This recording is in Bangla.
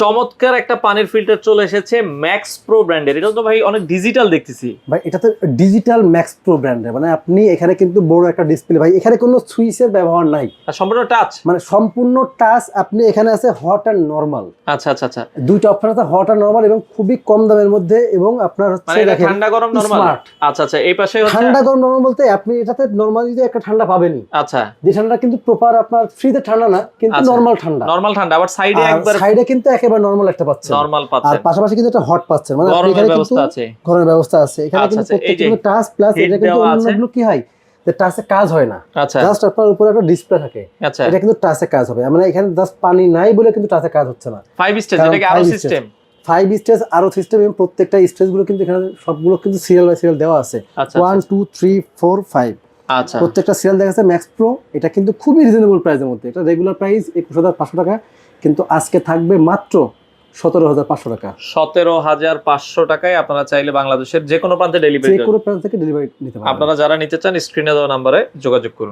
চমৎকার একটা পানির ফিল্টার চলে এসেছে ম্যাক্স প্রো ব্র্যান্ডের। এটা তো ভাই অনেক ডিজিটাল দেখতেছি ভাই। এটা তো ডিজিটাল ম্যাক্স প্রো ব্র্যান্ডের, মানে আপনি এখানে কিন্তু বড় একটা ডিসপ্লে ভাই, এখানে কোনো সুইচের ব্যবহার নাই, আর সম্পূর্ণ টাচ, মানে সম্পূর্ণ টাচ। আপনি এখানে আছে হট অ্যান্ড নরমাল। আচ্ছা আচ্ছা আচ্ছা, দুইটা অপশন আছে, হট অ্যান্ড নরমাল, এবং খুবই কম দামের মধ্যে। এবং আপনার মানে হচ্ছে এটা দেখেন ঠান্ডা গরম নরমাল। স্মার্ট। আচ্ছা আচ্ছা, এই পাশে হচ্ছে ঠান্ডা গরম নরমাল বলতে আপনি এটাতে নরমালি যে একটা ঠান্ডা পাবেনই, আচ্ছা, যে ঠান্ডা কিন্তু প্রপার আপনার ফ্রিতে ঠান্ডা না, কিন্তু আচ্ছা। নরমাল ঠান্ডা। নরমাল ঠান্ডা, আবার সাইডে একবার সাইডে কিন্তু একেবারে নরমাল একটা পাচ্ছেন, নরমাল আর পাচ্ছেন, পাশাপাশি কিন্তু একটা হট পাচ্ছেন, মানে আপনি গরমের এখানে কিন্তু ব্যবস্থা আছে। গরমের ব্যবস্থা আছে এখানে। আচ্ছা, কিন্তু আচ্ছা, এই প্রত্যেকটা যে কিন্তু টাচ প্লাস, heat এটা কিন্তু দেওয়া আছে। অন্যগুলো কি হয় যে টাচে কাজ হয় না, আচ্ছা জাস্ট আপনার উপরে একটা ডিসপ্লে থাকে, আচ্ছা, এটা কিন্তু টাচে কাজ হবে। মানে এখানে জাস্ট পানি নাই বলে কিন্তু টাচে কাজ হচ্ছে না। 5 স্টেজ, কারণ এটা কি আরো 5 সিস্টেম? 5 স্টেজ আরো সিস্টেম, এবং প্রত্যেকটা স্টেজ গুলো কিন্তু এখানে সবগুলো কিন্তু সিরিয়াল বাই সিরিয়াল দেওয়া আছে। আচ্ছা 1 2 3 4 5 আচ্ছা, প্রত্যেকটা সিরিয়াল দেখা যাচ্ছে। ম্যাক্স প্রো এটা কিন্তু খুবই রিজনেবল প্রাইসের মধ্যে। এটা রেগুলার প্রাইস 21,500 টাকা, কিন্তু আজকে থাকবে মাত্র 17,500 টাকা। 17,500 টাকায় আপনারা চাইলে বাংলাদেশের যে কোনো প্রান্তে ডেলিভারি যে কোনো প্রাইস থেকে ডেলিভারি নিতে পারবেন। আপনারা যারা নিতে চান স্ক্রিনে দেওয়া নম্বরে যোগাযোগ করুন।